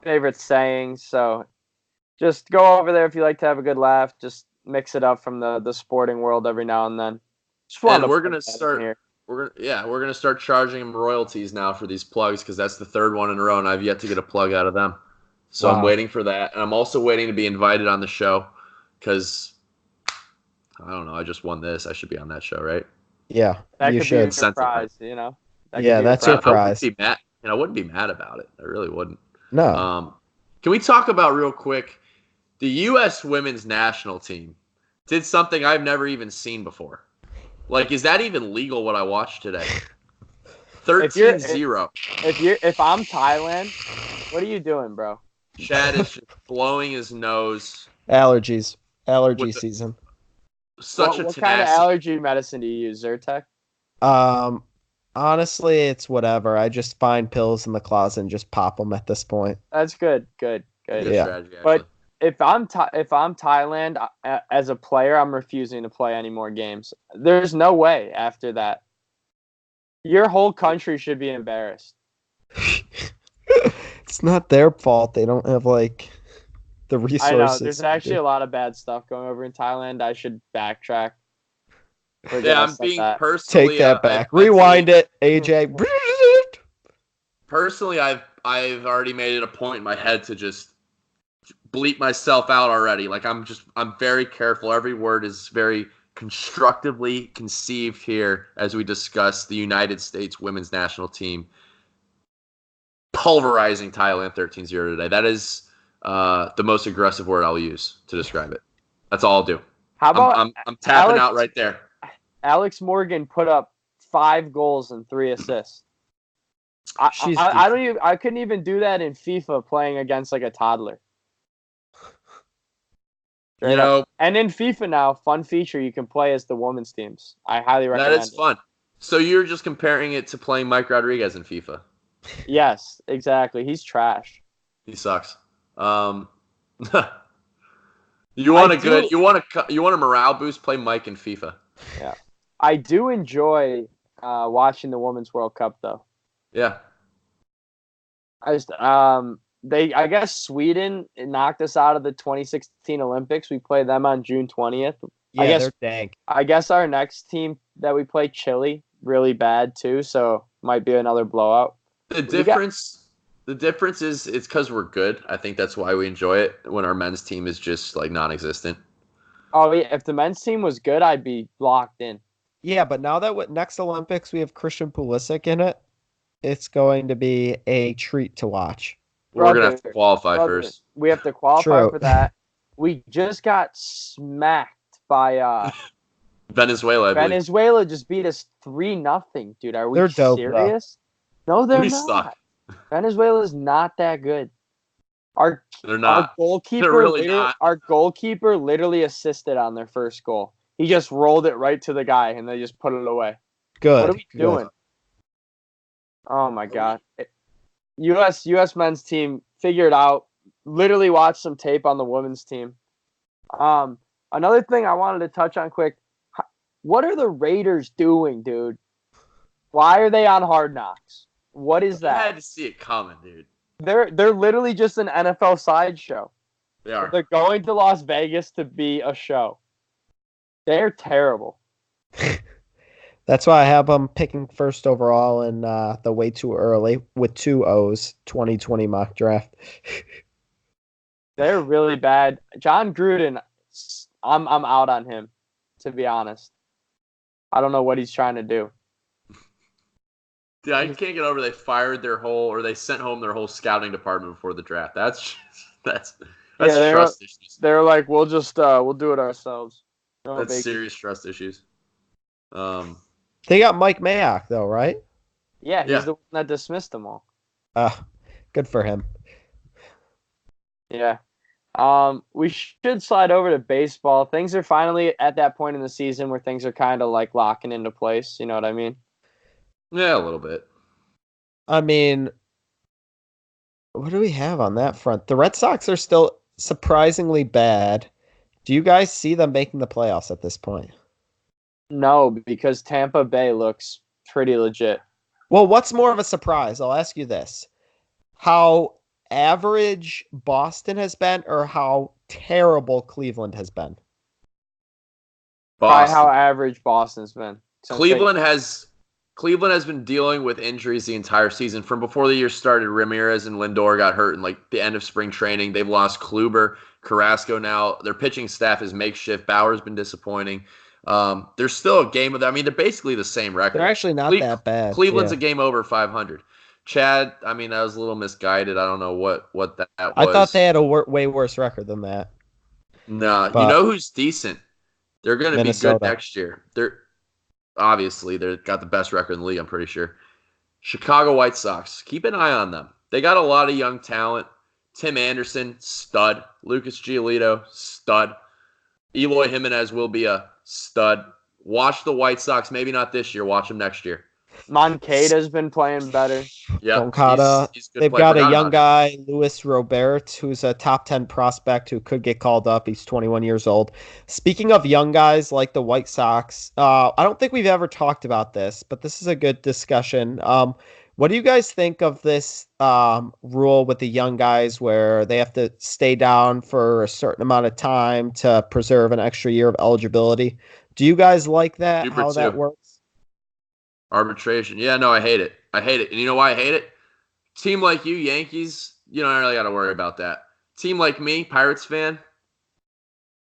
favorite sayings. So just go over there if you like to have a good laugh. Just mix it up from the sporting world every now and then. And we're gonna start. We're gonna start charging them royalties now for these plugs because that's the third one in a row, and I've yet to get a plug out of them. So I'm waiting for that, and I'm also waiting to be invited on the show because I don't know. I just won this. I should be on that show, right? Yeah, that you could should. be your prize, you know. That's your prize. I wouldn't be mad about it. I really wouldn't. No. Can we talk about real quick? The U.S. women's national team did something I've never even seen before. Like, is that even legal? What I watched today? 13-0. If I'm Thailand, what are you doing, bro? Chad is just blowing his nose. Allergy season. What kind of allergy medicine do you use, Zyrtec? Honestly, it's whatever. I just find pills in the closet and just pop them at this point. That's good. Good Yeah. Strategy, but if I'm Thailand as a player, I'm refusing to play any more games. There's no way after that. Your whole country should be embarrassed. It's not their fault. They don't have the resources. I know. There's actually a lot of bad stuff going over in Thailand. I should backtrack. I'm being personally. Take that back. Rewind it, AJ. Personally, I've already made it a point in my head to just bleep myself out already. Like I'm very careful. Every word is very constructively conceived here as we discuss the United States women's national team pulverizing Thailand 13-0 today. That is the most aggressive word I'll use to describe it. That's all I'll do. How about I'm tapping out right there. Alex Morgan put up 5 goals and 3 assists. I couldn't even do that in FIFA playing against a toddler. And in FIFA now, fun feature, you can play as the women's teams. I highly recommend it. That is fun. So you're just comparing it to playing Mike Rodriguez in FIFA? Yes, exactly. He's trash. He sucks. You want a morale boost? Play Mike in FIFA. Yeah, I do enjoy watching the Women's World Cup though. Yeah. I guess Sweden knocked us out of the 2016 Olympics. We play them on June 20th. Yeah, they're dank. I guess our next team that we play, Chile, really bad too, so might be another blowout. The difference is it's because we're good. I think that's why we enjoy it when our men's team is just non-existent. Oh yeah, if the men's team was good, I'd be locked in. Yeah, but now that next Olympics we have Christian Pulisic in it, it's going to be a treat to watch. We're going to have to qualify first. We have to qualify for that. We just got smacked by Venezuela. Venezuela just beat us 3-0, dude. Are we serious? Though. No, they're not. Venezuela is not that good. They're not. Our goalkeeper literally assisted on their first goal. He just rolled it right to the guy, and they just put it away. Good. What are we doing? Oh my God. U.S. men's team figured out. Literally watched some tape on the women's team. Another thing I wanted to touch on quick. What are the Raiders doing, dude? Why are they on Hard Knocks? What is that? I had to see it coming, dude. They're literally just an NFL sideshow. They are. They're going to Las Vegas to be a show. They're terrible. That's why I have them picking first overall in the way too early with 2 O's 2020 mock draft. They're really bad. John Gruden, I'm out on him, to be honest. I don't know what he's trying to do. Dude, I can't get over they sent home their whole scouting department before the draft. That's trust issues. They're like, we'll do it ourselves. That's serious trust issues. They got Mike Mayock though, right? Yeah, he's the one that dismissed them all. Good for him. Yeah. We should slide over to baseball. Things are finally at that point in the season where things are kind of locking into place. You know what I mean? Yeah, a little bit. I mean, what do we have on that front? The Red Sox are still surprisingly bad. Do you guys see them making the playoffs at this point? No, because Tampa Bay looks pretty legit. Well, what's more of a surprise? I'll ask you this. How average Boston has been or how terrible Cleveland has been? Probably how Boston. average Boston's been. Since Cleveland has been dealing with injuries the entire season. From before the year started, Ramirez and Lindor got hurt in like the end of spring training. They've lost Kluber, Carrasco now. Their pitching staff is makeshift. Bauer's been disappointing. There's still a game of that. I mean, they're basically the same record. They're actually not that bad. Cleveland's yeah. a game over 500. Chad, I mean, that was a little misguided. I don't know what that was. I thought they had a way worse record than that. Nah, But- you know who's decent? They're going to be Minnesota. good next year. They've got the best record in the league, I'm pretty sure. Chicago White Sox. Keep an eye on them. They got a lot of young talent. Tim Anderson, stud. Lucas Giolito, stud. Eloy Jimenez will be a stud. Watch the White Sox. Maybe not this year. Watch them next year. Moncada's been playing better. Yeah, Moncada. he's a good They've player. got a Forgot young about guy, Luis Robert, who's a top 10 prospect who could get called up. He's 21 years old. Speaking of young guys like the White Sox, I don't think we've ever talked about this, but this is a good discussion. What do you guys think of this rule with the young guys where they have to stay down for a certain amount of time to preserve an extra year of eligibility? Do you guys like that? Super how that too. works? Arbitration. Yeah, no, I hate it. I hate it. And you know why I hate it? Team like you, Yankees, you don't really got to worry about that. Team like me, Pirates fan,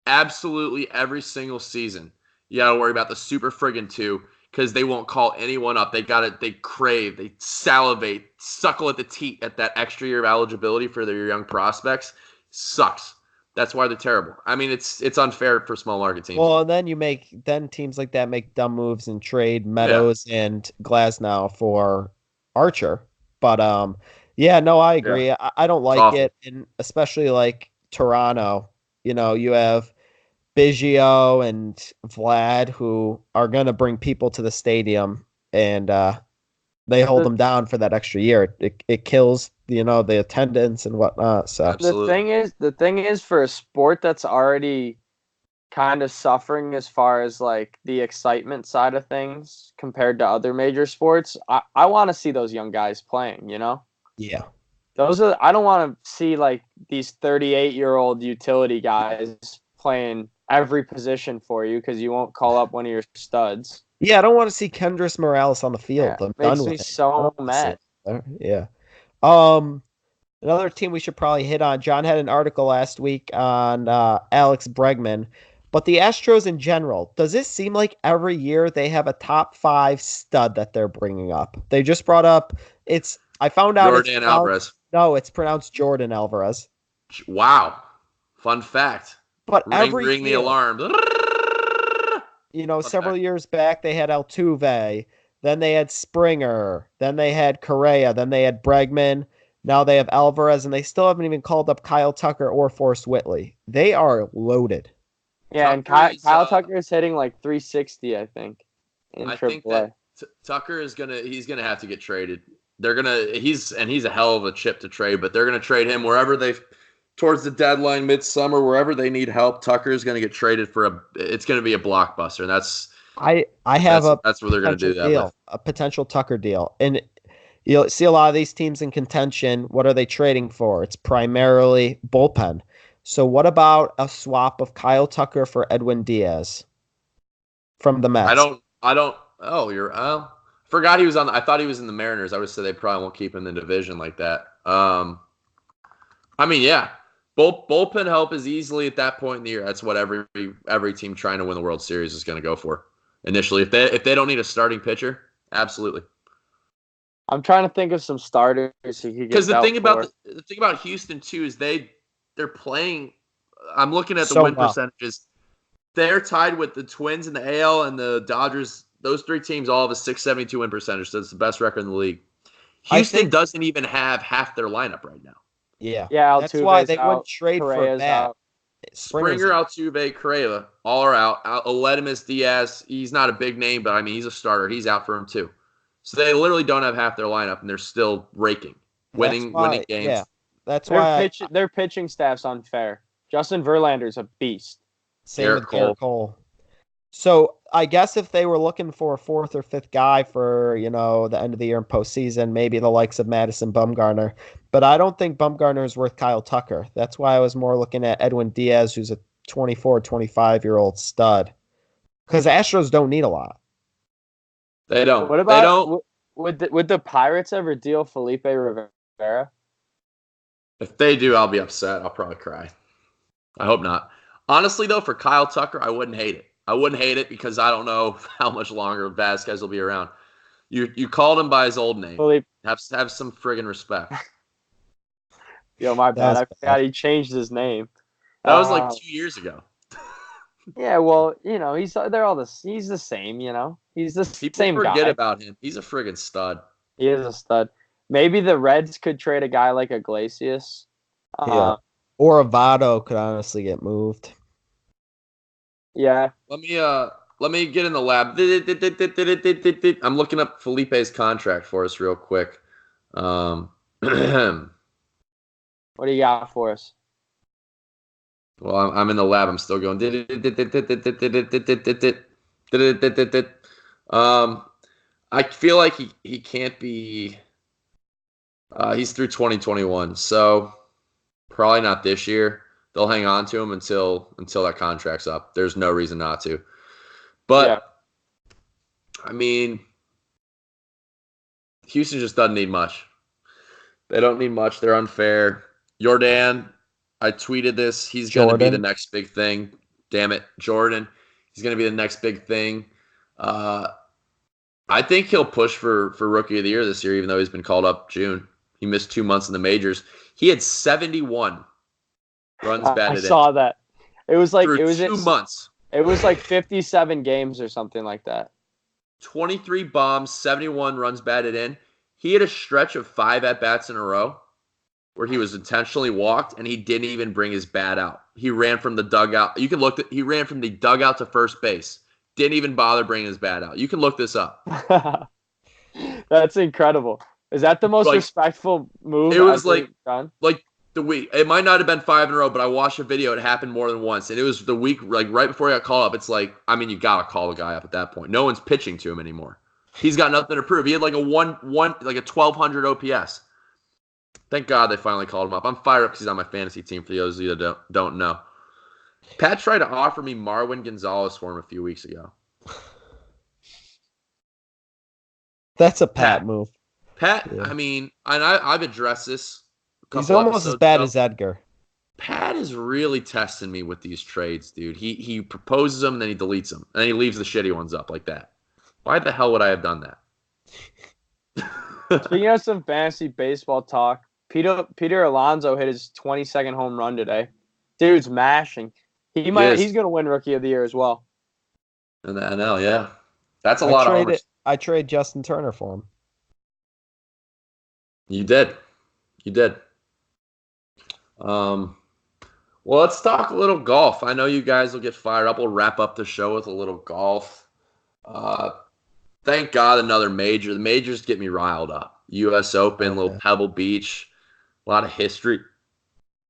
absolutely every single season, you got to worry about the super friggin' two because they won't call anyone up. They got it. They crave, they salivate, suckle at the teat at that extra year of eligibility for their young prospects. Sucks. That's why they're terrible. I mean, it's unfair for small market teams. Well, and then teams like that make dumb moves and trade Meadows and Glasnow for Archer. But yeah, no, I agree. I don't like awful. it, and especially like Toronto. You know, you have Biggio and Vlad who are gonna bring people to the stadium, and they hold them down for that extra year. It kills the attendance and whatnot. So Absolutely. The thing is for a sport that's already kind of suffering as far as like the excitement side of things compared to other major sports, I want to see those young guys playing, yeah. I don't want to see like these 38-year-old utility guys playing every position for you because you won't call up one of your studs. Yeah, I don't want to see Kendrys Morales on the field. Yeah, I'm makes done me with it. so I don't wanna see mad. it. Yeah. Another team we should probably hit on. John had an article last week on Alex Bregman, but the Astros in general. Does it seem like every year they have a top 5 stud that they're bringing up? They just brought up. I found out. Jordan Alvarez. No, it's pronounced Jordan Alvarez. Wow. Fun fact. But Ring every the year, alarm. several years back they had Altuve, then they had Springer, then they had Correa, then they had Bregman. Now they have Alvarez, and they still haven't even called up Kyle Tucker or Forrest Whitley. They are loaded. Yeah, and Kyle Tucker is hitting like 360, I think, in I AAA. think that Tucker is he's gonna have to get traded. He's a hell of a chip to trade, but they're gonna trade him wherever towards the deadline, midsummer, wherever they need help. Tucker is gonna get traded it's gonna be a blockbuster, and that's that's where they're gonna do that with. A potential Tucker deal, and you'll see a lot of these teams in contention. What are they trading for? It's primarily bullpen. So what about a swap of Kyle Tucker for Edwin Diaz from the Mets? I don't. Oh, forgot he was on. I thought he was in the Mariners. I would say they probably won't keep him in the division like that. I mean, yeah, bullpen help is easily at that point in the year. That's what every team trying to win the World Series is going to go for initially. If they don't need a starting pitcher, absolutely. I'm trying to think of some starters he could get. Because the thing about Houston too is they're playing. I'm looking at the win percentages. They're tied with the Twins in the AL and the Dodgers. Those 3 teams all have a .672 win percentage. So it's the best record in the league. Houston doesn't even have half their lineup right now. Yeah, Altuve's that's why they out, wouldn't trade Correa's for that. out. Springer, Altuve, Correa, all are out. Aledmus Diaz, he's not a big name, but I mean he's a starter. He's out for him too. So they literally don't have half their lineup, and they're still winning games. Yeah, that's Their why their pitching staff's unfair. Justin Verlander's a beast. same with Garrett Cole. So I guess if they were looking for a fourth or fifth guy for, the end of the year and postseason, maybe the likes of Madison Bumgarner. But I don't think Bumgarner is worth Kyle Tucker. That's why I was more looking at Edwin Diaz, who's a 24, 25-year-old stud. Because Astros don't need a lot. They don't. What about would the Pirates ever deal Felipe Rivera? If they do, I'll be upset. I'll probably cry. I hope not. Honestly, though, for Kyle Tucker, I wouldn't hate it. I wouldn't hate it because I don't know how much longer Vasquez will be around. You called him by his old name. Have some friggin' respect. Yo, my bad. I forgot he changed his name. That was like 2 years ago. Yeah, well, he's the same. He's the same guy. Forget about him. He's a friggin' stud. He is a stud. Maybe the Reds could trade a guy like Iglesias. Yeah. Or Avado could honestly get moved. Yeah. Let me get in the lab. I'm looking up Felipe's contract for us real quick. What do you got for us? Well, I'm in the lab. I'm still going. I feel like he can't be. He's through 2021, so probably not this year. They'll hang on to him until that contract's up. There's no reason not to. But yeah. I mean, Houston just doesn't need much. They don't need much. They're unfair. Jordan, I tweeted this. He's going to be the next big thing. Damn it, Jordan. He's going to be the next big thing. I think he'll push for Rookie of the Year this year, even though he's been called up June. He missed 2 months in the majors. He had 71 runs batted in. I saw that. It was like 2 months. It was like 57 games or something like that. 23 bombs, 71 runs batted in. He had a stretch of 5 at-bats in a row where he was intentionally walked, and he didn't even bring his bat out. He ran from the dugout. You can look at. He ran from the dugout to first base. Didn't even bother bringing his bat out. You can look this up. That's incredible. Is that the most respectful move? It was done? Like the week. It might not have been 5 in a row, but I watched a video. It happened more than once, and it was the week like right before he got called up. It's like, I mean, you gotta call the guy up at that point. No one's pitching to him anymore. He's got nothing to prove. He had like a 1,200 OPS. Thank God they finally called him up. I'm fired up because he's on my fantasy team. For those of you that don't know, Pat tried to offer me Marwin Gonzalez for him a few weeks ago. That's a Pat move. Pat, yeah. I mean, and I've addressed this. He's almost as bad as Edgar. Pat is really testing me with these trades, dude. He proposes them, then he deletes them, and then he leaves the shitty ones up like that. Why the hell would I have done that? Speaking of some fantasy baseball talk, Peter Alonso hit his 22nd home run today. Dude's mashing. He's going to win Rookie of the Year as well. In the NL, yeah. That's a lot of homers. I trade Justin Turner for him. You did. Well, let's talk a little golf. I know you guys will get fired up. We'll wrap up the show with a little golf. Thank God another major. The majors get me riled up. U.S. Open, little Pebble Beach, a lot of history.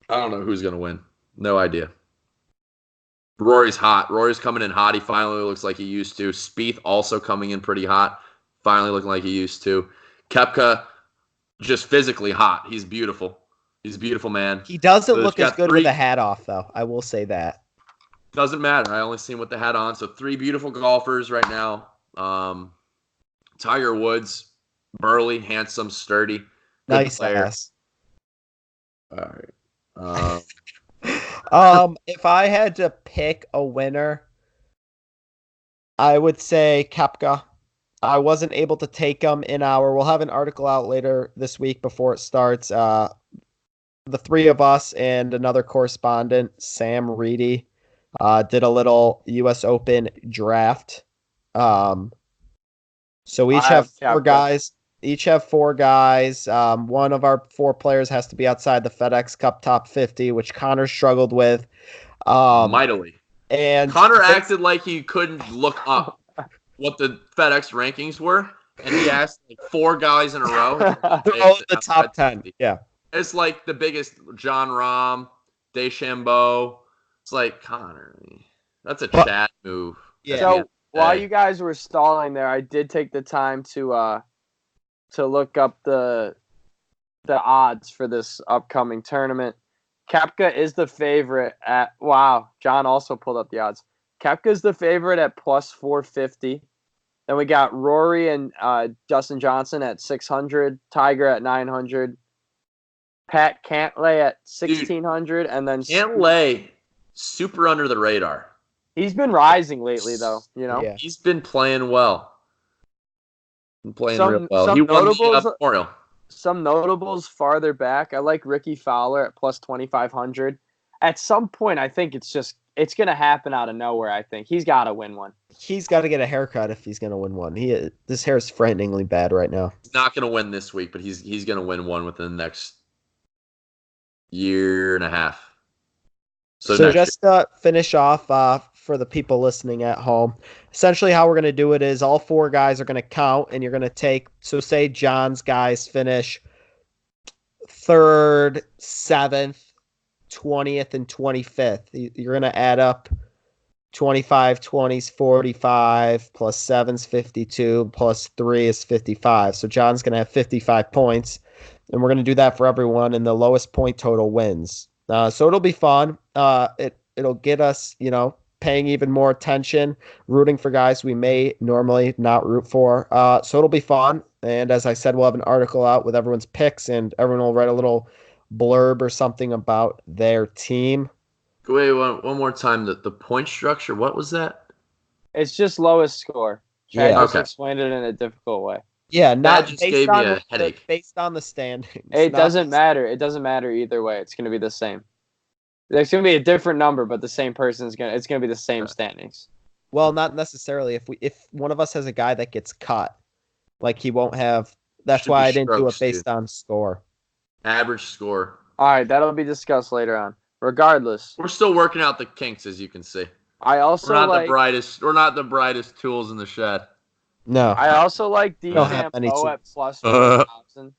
I don't know who's going to win. No idea. Rory's hot. Rory's coming in hot. He finally looks like he used to. Spieth also coming in pretty hot. Finally looking like he used to. Koepka just physically hot. He's beautiful. He's a beautiful man. He doesn't look as good with the hat off, though. I will say that. Doesn't matter. I only see him with the hat on. So 3 beautiful golfers right now. Tiger Woods, burly, handsome, sturdy. Nice player. ass. All right. If I had to pick a winner, I would say Koepka. I wasn't able to take him we'll have an article out later this week before it starts. The 3 of us and another correspondent, Sam Reedy, did a little U.S. Open draft. So we each have 4 guys. One of our 4 players has to be outside the FedEx Cup top 50, which Connor struggled with. Mightily. And Connor acted like he couldn't look up what the FedEx rankings were, and he asked like 4 guys in a row. Oh, the top 10. Yeah. It's like the biggest John Rahm, DeChambeau. It's like Connor. That's a Chad move. Yeah. So while you guys were stalling there, I did take the time to look up the odds for this upcoming tournament. Koepka is the favorite at John also pulled up the odds. Koepka is the favorite at plus 450. Then we got Rory and Dustin Johnson at 600, Tiger at 900, Pat Cantlay at 1600, and then Cantlay super under the radar. He's been rising lately, though. You know, he's been playing well. Real well. He won the Memorial. Some notables farther back. I like Ricky Fowler at plus 2,500. At some point, I think it's going to happen out of nowhere. I think he's got to win one. He's got to get a haircut if he's going to win one. This hair is frighteningly bad right now. He's not going to win this week, but he's going to win one within the next year and a half. So just to finish off for the people listening at home, essentially how we're going to do it is all 4 guys are going to count, and you're going to take, so say John's guys finish 3rd, 7th, 20th, and 25th. You're going to add up 25, 20s, 45, plus 7's 52, plus 3 is 55. So John's going to have 55 points, and we're going to do that for everyone, and the lowest point total wins. So it'll be fun. It'll get us, paying even more attention, rooting for guys we may normally not root for. So it'll be fun. And as I said, we'll have an article out with everyone's picks, and everyone will write a little blurb or something about their team. Wait, one more time. The point structure, what was that? It's just lowest score. Chad just explained it in a difficult way. Yeah, not just gave me a headache. Based on the standings. It doesn't matter. It doesn't matter either way. It's going to be the same. There's going to be a different number, but the same person's it's going to be the same standings. Well, not necessarily. If one of us has a guy that gets cut, like he won't have. That's why I didn't do it based on score. Average score. All right, that'll be discussed later on. Regardless, we're still working out the kinks, as you can see. I also we're not the brightest tools in the shed. No. I also like DeChambeau at plus 4,000.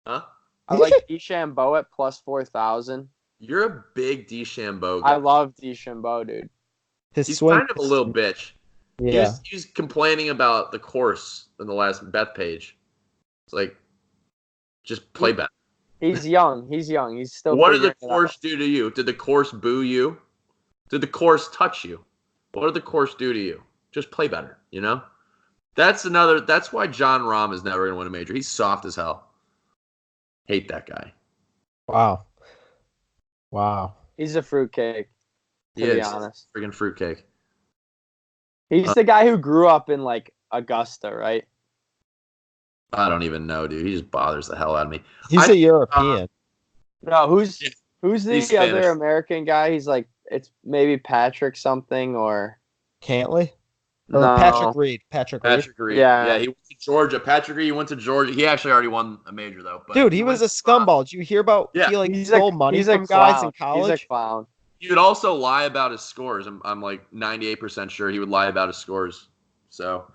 Huh? I like DeChambeau at plus 4,000. You're a big DeChambeau guy. I love DeChambeau, dude. He's kind of a little bitch. Yeah. He was complaining about the course in the last bet page. It's like, just play better. He's young. He's still. What did the course do to you? Did the course boo you? Did the course touch you? What did the course do to you? Just play better, That's why John Rahm is never going to win a major. He's soft as hell. Hate that guy. Wow. He's a fruitcake, to be honest. Freaking fruitcake. He's the guy who grew up in, Augusta, right? I don't even know, dude. He just bothers the hell out of me. He's a European. No, who's the other American guy? He's it's maybe Patrick something or... Cantlay? No. Patrick Reed. Patrick Reed. Yeah, he went to Georgia. Patrick Reed went to Georgia. He actually already won a major, though. But dude, he was a scumball. Did you hear about he stole money from guys in college? He's a clown. He would also lie about his scores. I'm 98% sure he would lie about his scores. So,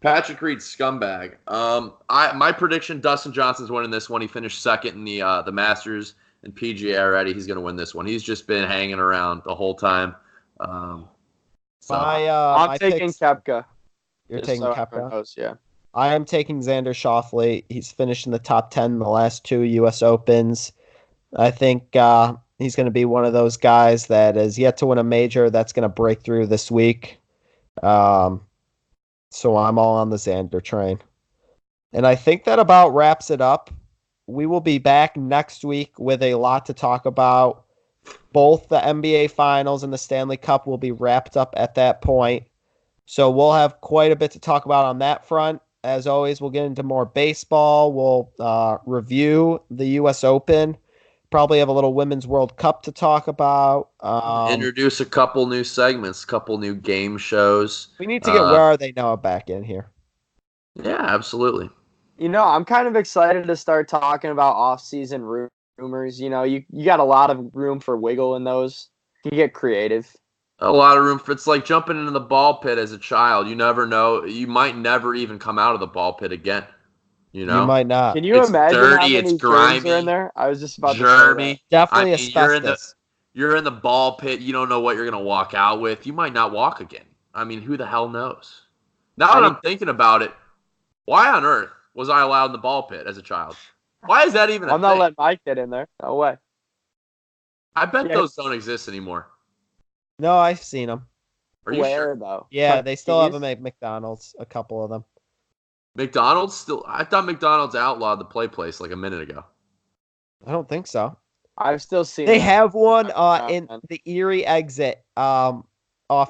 Patrick Reed, scumbag. My prediction, Dustin Johnson's winning this one. He finished second in the Masters and PGA already. He's going to win this one. He's just been hanging around the whole time. I'm taking Koepka. You're taking Koepka? Yeah. I am taking Xander Schauffele. He's finished in the top 10 in the last 2 U.S. Opens. I think he's going to be one of those guys that is yet to win a major that's going to break through this week. So I'm all on the Xander train. And I think that about wraps it up. We will be back next week with a lot to talk about. Both the NBA Finals and the Stanley Cup will be wrapped up at that point. So we'll have quite a bit to talk about on that front. As always, we'll get into more baseball. We'll review the U.S. Open. Probably have a little Women's World Cup to talk about. Introduce a couple new segments, a couple new game shows. We need to get Where Are They Now back in here. Yeah, absolutely. I'm kind of excited to start talking about off-season rumors. You got a lot of room for wiggle in those. You get creative. A lot of room for it's like jumping into the ball pit as a child. You never know. You might never even come out of the ball pit again. You You know, might not. Can you it's imagine how dirty, it's many germs are in grimy, there? I was just about to say germy. Definitely I mean, asbestos. you're in the ball pit. You don't know what you're gonna walk out with. You might not walk again. I mean, who the hell knows? Now I that mean- I'm thinking about it, why on earth was I allowed in the ball pit as a child? Why is that even that. a I'm not thing? letting Mike get in there. No way. I bet Yeah. those don't exist anymore. No, I've seen them. Are you Where sure? though? Yeah, Chuck they still have Cheese? them at McDonald's. A couple of them. McDonald's still? I thought McDonald's outlawed the play place like a minute ago. I don't think so. I've still seen. They that. have one now in and the Erie exit off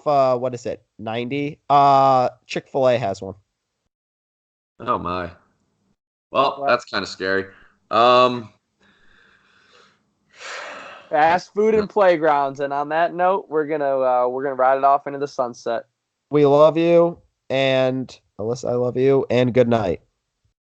what is it? 90. Chick-fil-A has one. Oh my. Well, What? that's kind of scary. Um, Fast food and playgrounds. And on that note, we're gonna ride it off into the sunset. We love you, and Alyssa, I love you, and good night.